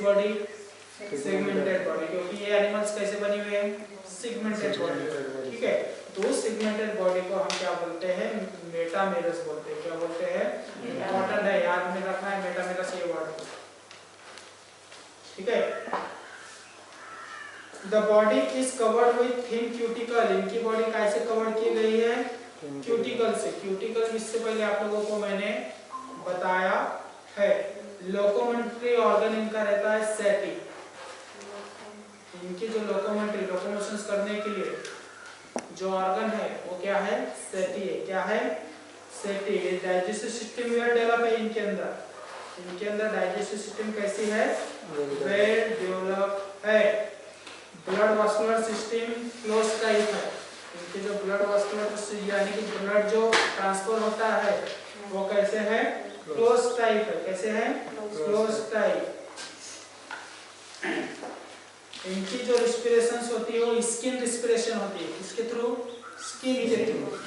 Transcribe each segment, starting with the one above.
Body? Segmented body, क्योंकि ये animals कैसे बने हुए हैं? Segmented body. ठीक है, तो सेगमेंटेड बॉडी को हम क्या बोलते हैं? मेटामेरस बोलते हैं। क्या बोलते हैं? इम्पोर्टेंट है, याद में रखना है मेटामेरस ये वर्ड। ठीक है, the body is covered with thin cuticle. इनकी बॉडी कैसे कवर की गई है? क्यूटिकल से। क्यूटिकल इससे पहले आप लोगों को मैंने बताया है। लोकोमेंट्री ऑर्गन इनका रहता है सेटी। इनकी जो लोकोमोशंस करने के लिए जो ऑर्गन है वो क्या है? सेटी है। क्या है? सेटी। डाइजेस्टिव सिस्टम वेल डेवलप है इनके अंदर। इनके अंदर डाइजेस्टिव सिस्टम कैसी है? वेल डेवलप है। Blood vascular system close type है। इनके जो ब्लड वास्कुलर यानी कि ब्लड जो ट्रांसफर होता है वो कैसे है? क्लोज टाइप है। कैसे है? Close type. इनकी जो रिस्पिरेशंस होती है वो स्किन रिस्पिरेशन होती है। किसके थ्रू? स्किन के थ्रू।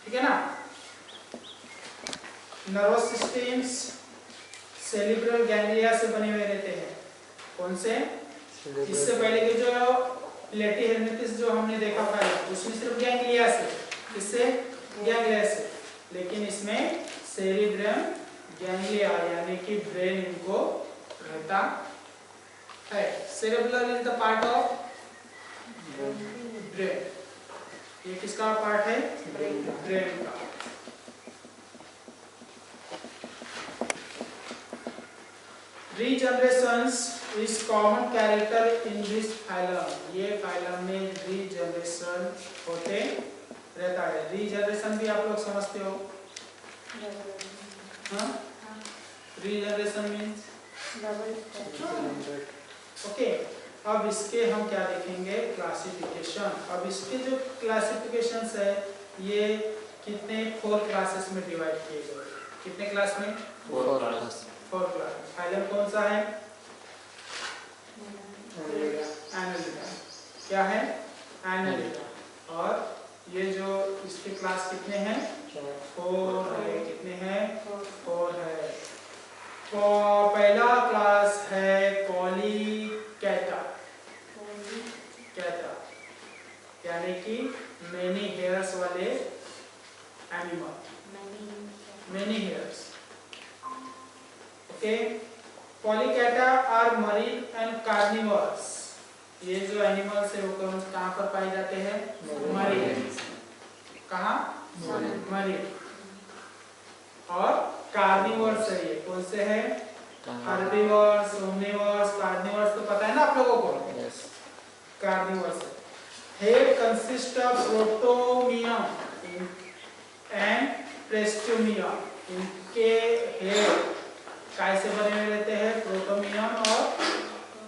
ठीक है ना? नर्वस सिस्टम्स सेरिब्रल गैंग्लिया से बने हुए रहते हैं। कौन से? इससे पहले के जो प्लेटीहेल्मिन्थस जो हमने देखा था उसमें सिर्फ गैंग्लिया से। किससे? गैंग्लिया से। लेकिन इसमें सेरिब्रम गैंग्लिया यानी कि ब्रेन इनको रहता है। Cerebral is the part of brain. ये किसका पार्ट है? ब्रेन का। Regenerations is common character in this phylum. ये फाइलम में रीजनरेशन होते रहता है। रीजनरेशन भी आप लोग समझते हो? हाँ, रीजनरेशन मीन्स ओके। अब इसके हम क्या देखेंगे? क्लासिफिकेशन। अब इसके जो क्लासिफिकेशंस है ये कितने 4 क्लासेस में डिवाइड किए गए? कितने क्लास में? 4 क्लास। 4 क्लास। फाइलम कौन सा है? एनालिडा। क्या है? एनालिडा। और ये जो इसके क्लास कितने हैं? 4 है। कितने हैं? 4 है। तो पहला क्लास है पॉलीकैटा। कैटा यानी कि मेनी हेयर्स वाले animal. Many hairs. Okay. Polychaeta are marine and carnivores. ये जो एनिमल्स है वो कहाँ पर पाए जाते हैं? मरीन। कहाँ? मरीन। और कार्निवर्स है ये। कौन से है? Herbivores, Omniverse. कार्निवर्स तो पता है ना आप लोगों को? yes. Carnivores. Head consist of prostomium and peristomium. इनके हेड कैसे बने हुए रहते हैं? प्रोटोमियम और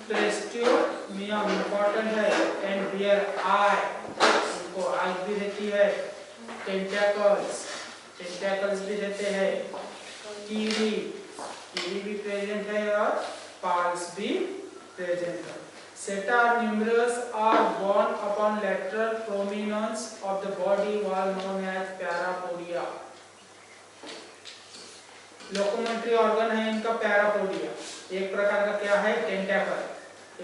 प्रेस्टोमियम। इंपॉर्टेंट है। And bear eye. इनको आई भी रहती है। टेंटेकल्स। टेंटेकल्स भी रहते हैं। कीवी भी प्रेजेंट है और पाल्स भी प्रेजेंट है। Setae numerous are borne upon lateral prominence of the body wall known as parapodia. Locomotory organ है इनका पैरापोडिया। एक प्रकार का क्या है? टेंटेकल।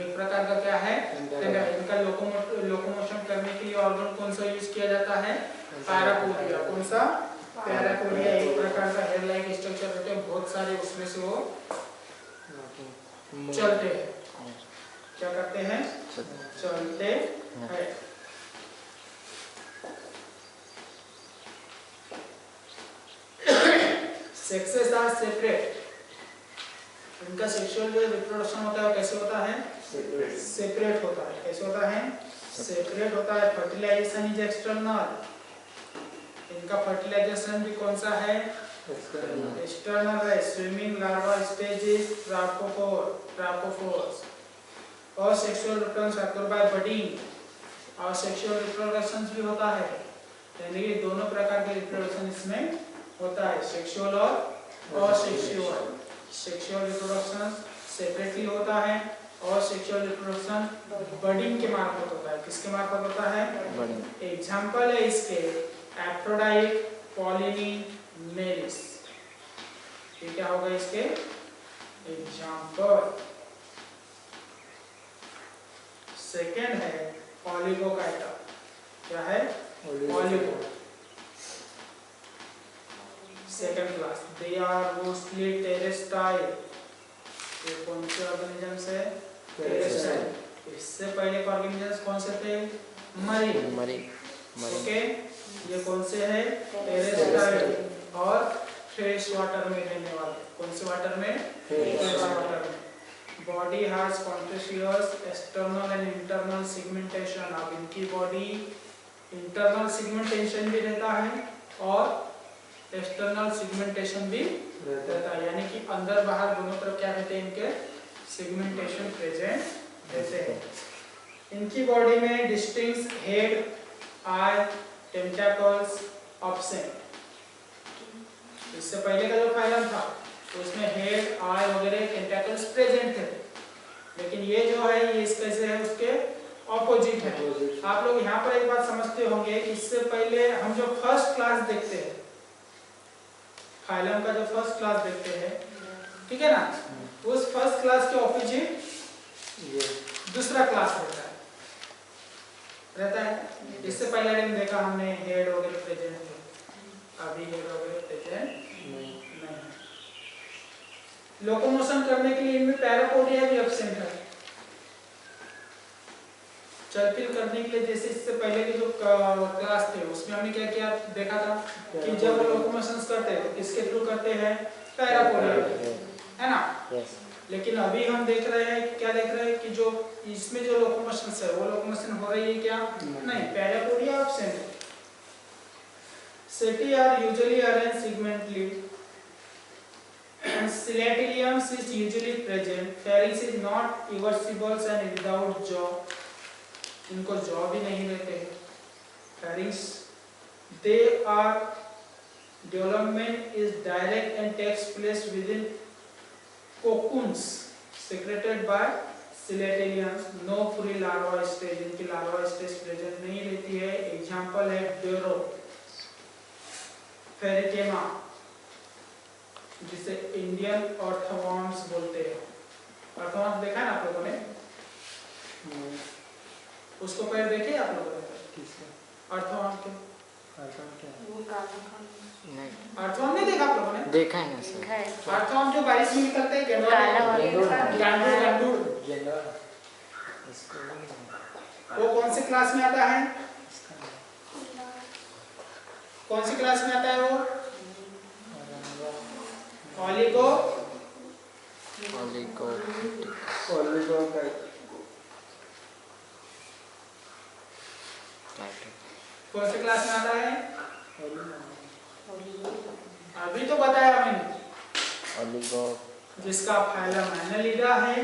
एक प्रकार का क्या है? टेंटेकल। इनका लोकोमोशन करने के लिए ऑर्गन कौन सा यूज किया जाता है? पैरापोडिया। कौन सा? पैरापोडिया। एक प्रकार का हेयर लाइक स्ट्रक्चर होते हैं, बहुत सारे, उसमें से वो चलते हैं। क्या करते हैं? चलते हैं। Sexes are separate. इनका सेक्सुअल जो रिप्रोडक्शन होता है कैसे होता है? सेपरेट होता है। कैसे होता है? सेपरेट होता है। Fertilisation is external. इनका फर्टिलाइजेशन भी कौन सा है? एक्सटर्नल है। Swimming larva stage is trochophores. और sexual reproduction occur by budding. और सेक्सुअल रिप्रोडक्शन भी होता है। यानी कि दोनों प्रकार के रिप्रोडक्शन इसमें होता है, सेक्सुअल और असेक्सुअल। सेक्सुअल रिप्रोडक्शन सेपरेटली होता है और सेक्सुअल रिप्रोडक्शन बडिंग के मार्फत होता है। किसके मार्फत होता है? एग्जाम्पल है इसके एफ्रोडाइट, पॉलिनी, मेरिस। ये क्या होगा इसके एग्जाम्पल? सेकेंड है ओलिगोकाइटा। क्या है? Oligo. Second class. They are mostly terrestrial. ये कौन से ऑर्गेनिजम्स है? टेरेस्ट्राइल। इससे पहले के ऑर्गेनिजम्स कौन से थे? मरीन। ओके, ये कौन से है? टेरेस्ट्राइल और फ्रेश वाटर में रहने वाले। कौन से वाटर में? फ्रेश वाटर में। Body has conspicuous external and internal segmentation. अब इनकी बॉडी इंटरनल सेगमेंटेशन भी रहता है और एक्सटर्नल सेगमेंटेशन भी रहता है, यानी कि अंदर बाहर दोनों तरफ क्या रहते हैं? इनके सेगमेंटेशन प्रेजेंट रहते हैं। इनकी बॉडी में डिस्टिंक्ट हेड, आई, टेंटाकल्स एब्सेंट। इससे पहले का जो फाइलम था उसमें हेड, आई वगैरह टेंटाकल्स प्रेजेंट थे, लेकिन ये जो है ये कैसे है? उसके ऑपोजिट है। आप लोग यहाँ पर एक बात समझते होंगे, इससे पहले हम जो फर्स्ट क्लास देखते हैं, फाइलम का जो फर्स्ट क्लास देखते हैं, ठीक है ना, उस फर्स्ट क्लास के ऑपोजिट दूसरा क्लास रहता है। इससे पहले हम देखा हमने हेड वगैरह प्रेजेंट थे, अभी हेड वगैरह प्रेजेंट नहीं है। लोकोमोशन करने के लिए इनमें पैरापोडिया भी एब्सेंट है। चलफिल करने के लिए, जैसे इससे पहले के जो क्लास थे उसमें हमने क्या किया देखा था कि जब लोकोमोशंस करते हैं तो किसके थ्रू करते हैं? पैरापोडिया, है ना? लेकिन अभी हम देख रहे हैं, क्या देख रहे हैं कि जो इसमें जो लोकोमोशंस है वो लोकोमोशन हो रही है क्या? नहीं, पैरापोडिया एब्सेंट है। Setae are usually arranged segmentally and Silatiliums is usually present. Pharynx is not irreversible and without jaw. इनको जॉ भी नहीं रहते हैं। Pharynx, they are development is direct and takes place within cocoons secreted by Silatiliums. No free larva stage, इनकी larva stage present नहीं रहती है। Example है Dero, Pherecema, जिसे इंडियन अर्थवर्म्स बोलते हैं। अर्थवर्म्स देखा है ना आप लोगों ने? उसको पैर देखे आप लोगों ने? अर्थवर्म के अर्थवर्म नहीं देखा आप लोगों ने? देखा है ना सर। अर्थवर्म जो बारिश में निकलते हैं, वो कौन से क्लास में आता है? कौन सी क्लास में आता है वो? ओलिगो कौन से क्लास में आता है? अभी तो बताया मैंने, ओलिगो, जिसका फाइलम एनालिडा है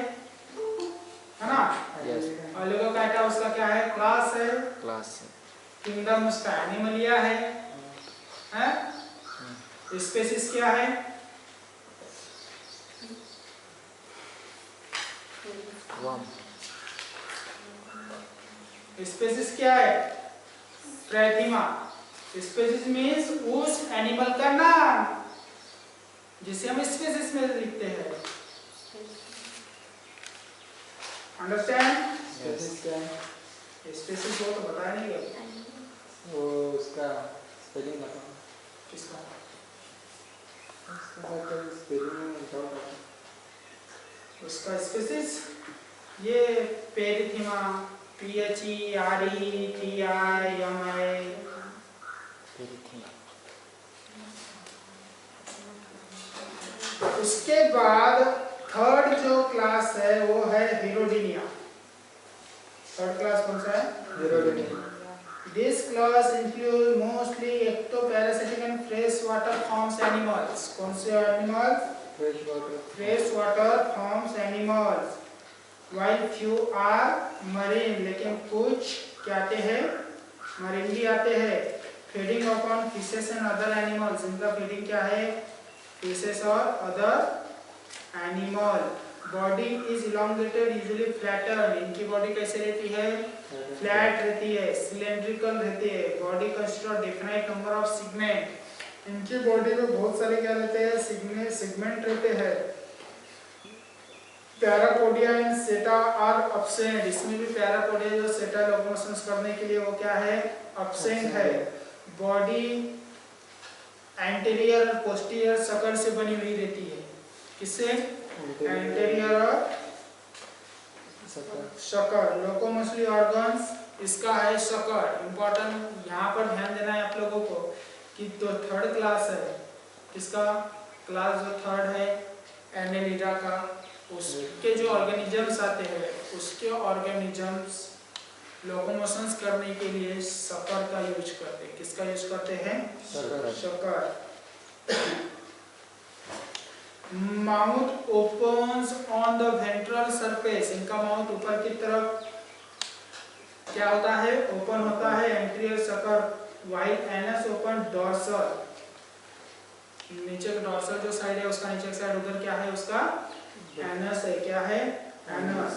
ना? ओलिगोकाइटा उसका क्या है? क्लास है। किंगडम उसका एनिमलिया है, हैं? स्पेसिस क्या है? स्पेसिस क्या है? ट्रैथिमा। स्पेसिस मींस उस एनिमल का नाम जिसे हम स्पेसिस में लिखते हैं। अंडरस्टैंड? स्पेसिस वो तो बताया नहीं गया, वो उसका स्पेलिंग बताओ। किसका? उसका स्पेसिस ये पेरिथिमा, PHERETHIMI। उसके बाद थर्ड जो क्लास है वो है हिरोडिनिया। थर्ड क्लास कौन सा है? हिरोडिनिया। This class includes mostly ectoparasitic and freshwater farms animals. कौन से animals? Freshwater farms animals. While few are marine, लेकिन कुछ क्या आते हैं? Marine भी आते हैं। Feeding upon fishes and other animals. इनका feeding क्या है? Fishes और other animal. Body is elongated, usually flatter. इनकी body कैसे रहती है? फ्लैट रहती है, सिलेंड्रिकल रहती है। Body consist of defined number of segment. इनकी बॉडी में बहुत सारे क्या रहते हैं? सेगमेंट रहते हैं। पैरापोडिया एंड सेटा आर अब्सेंट। इसमें भी पैरापोडिया जो सेटा लोकोमोशन करने के लिए वो क्या है, अब्सेंट है। बॉडी एंटीरियर और पोस्टीरियर सकल से बनी हुई रहती है। किससे? एंटीरियर और सकल। लोकोमोटरी ऑर्गन्स इसका है सकल। इंपॉर्टेंट यहाँ पर ध्यान देना है आप लोगों को कि जो थर्ड क्लास है, किसका क्लास जो थर्ड है एनेलिडा का, उसके जो ऑर्गेनिजम्स आते हैं उसके ऑर्गेनिजम्स लोकोमोशंस करने के लिए शक्कर का यूज करते हैं। किसका यूज करते हैं? शक्कर। Mouth opens on the ventral surface. इनका माउथ ऊपर की तरफ क्या होता है? ओपन होता है, एंटीरियर शक्कर। While anus open dorsal. नीचे का डॉर्सल जो साइड है उसका नीचे का साइड उधर क्या है? उसका एनस है। क्या है? एनस।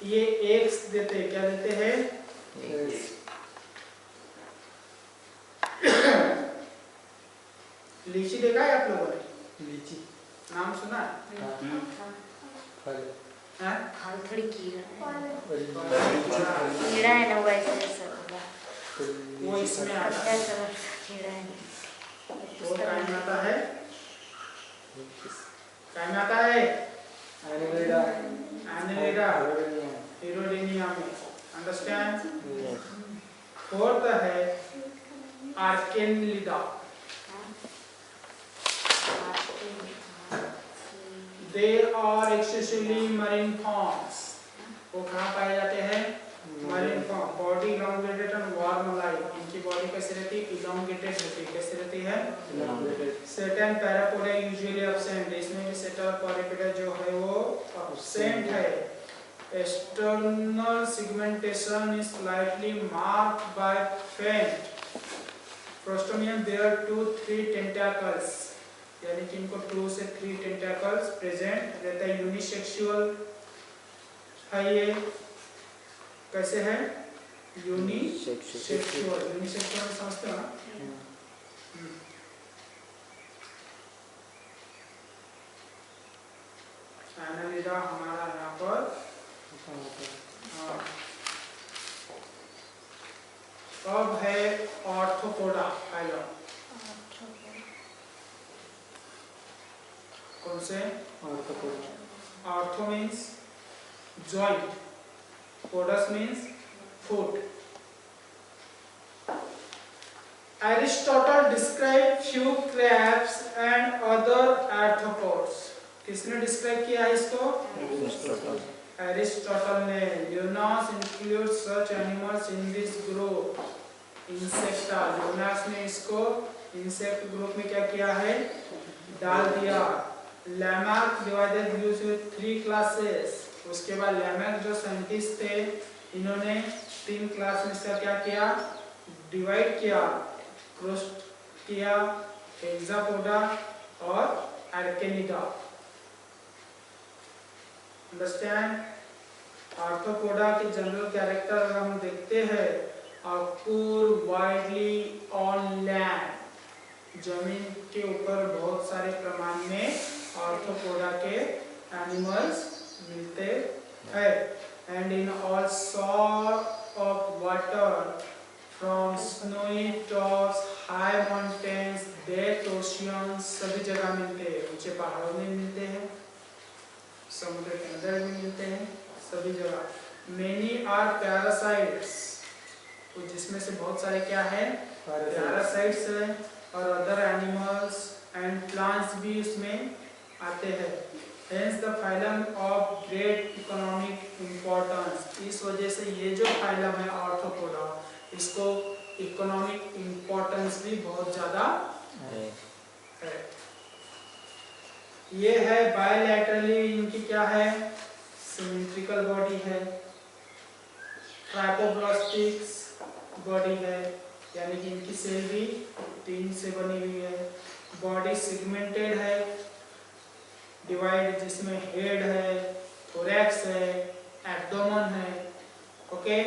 ये एग्स देते हैं। क्या देते हैं? लीची देखा है आप लोगों ने? लीची नाम सुना है? फल थोड़ी कीड़ा कीड़ा है ना, वैसे सब वो इसमें आता है। कीड़ा है। वो काय में आता है? काय में आता है? एनेलिडा, हिरोडेनिया में। अंडरस्टैंड? फोर्थ है आर्केनिलिडा। There are excessively marine forms. वो कहाँ पाए जाते हैं? Marine form. Body elongated and worm-like. इनकी बॉडी कैसी रहती है? Elongated रहती है। कैसी रहती है? Certain parapodia usually absent. इसमें भी सेटा और parapodia जो है वो absent है। External segmentation is slightly marked by faint. Prostomium bear 2-3 tentacles. यानी कि इनको 2 से 3 टेंटाकल्स प्रेजेंट रहता है। यूनिसेक्सुअल है ये। कैसे है? यूनिसेक्सुअल। यूनिसेक्सुअल समझते हो ना? एनालिडा हमारा यहाँ पर अब है ऑर्थोपोडा फाइलम। कौन से? Arthro means joint, podos means foot. Aristotle describe few crabs and other arthropods. किसने डिस्क्राइब किया है इसको? एरिस्टोटल ने। Linnaeus include such animals in this group insecta. Linnaeus ने इसको इंसेक्ट ग्रुप में क्या किया है? डाल दिया। Lamarck divided views with 3 classes. उसके बाद लैमार्क जो साइंटिस्ट थे इन्होंने 3 क्लास में इसका क्या किया? डिवाइड किया, क्रॉस किया, हेक्सापोडा और आर्केनिडा। अंडरस्टैंड? आर्थ्रोपोडा के जनरल कैरेक्टर अगर हम देखते हैं, occur widely on land. जमीन के ऊपर बहुत सारे प्रमाण में आर्थ्रोपोडा के एनिमल्स मिलते हैं। And in all sort of water from snowy tops, high mountains, depth oceans, सभी जगह मिलते हैं। ऊंचे पहाड़ों में मिलते हैं, समुद्र के अंदर भी मिलते हैं, सभी जगह। Many are parasites. तो जिसमें से बहुत सारे क्या है? पैरासाइट्स है। और अदर एनिमल्स एंड प्लांट्स भी उसमें आते हैं। Hence the phylum of great economic importance. इस वजह से ये जो फाइलम है आर्थ्रोपोडा, इसको इकोनॉमिक इम्पोर्टेंस भी बहुत ज़्यादा है। ये है बायलैटरली, इनकी क्या है? सिमेट्रिकल बॉडी है। ट्राइपोब्लास्टिक्स बॉडी है, यानी कि इनकी सेल भी 3 से बनी हुई है। बॉडी सेगमेंटेड है, डिवाइड, जिसमें हेड है, थोरैक्स है, एब्डोमेन है। Okay,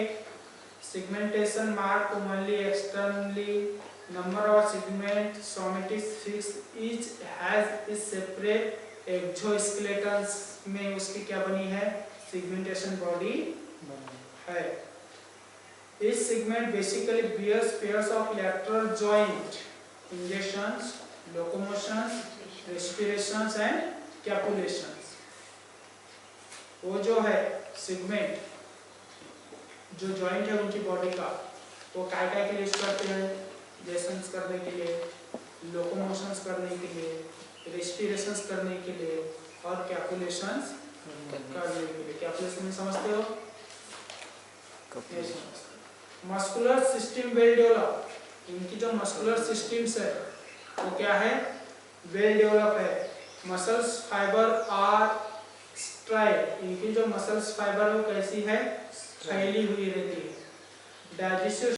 segmentation mark only externally number of segment somatic fixed each has its separate exoskeletons में उसकी क्या बनी है segmentation body है. Each segment basically bears pairs of lateral joint, injections, locomotions, respirations and capulations. वो जो है segment, जो joint है उनकी body का, वो काय के लिए यूज करते हैं? Injections करने के लिए, locomotions करने के लिए, respirations करने के लिए और capulations करने के लिए. Capulation समझते हो? Muscular system well develop. इनकी जो मस्कुलर सिस्टम्स है वो क्या है? वेल डेवलप है. Muscles fibre are striated. इनकी जो मसल्स फाइबर है वो कैसी है? फैली हुई रहती है. डाइजेस्टिव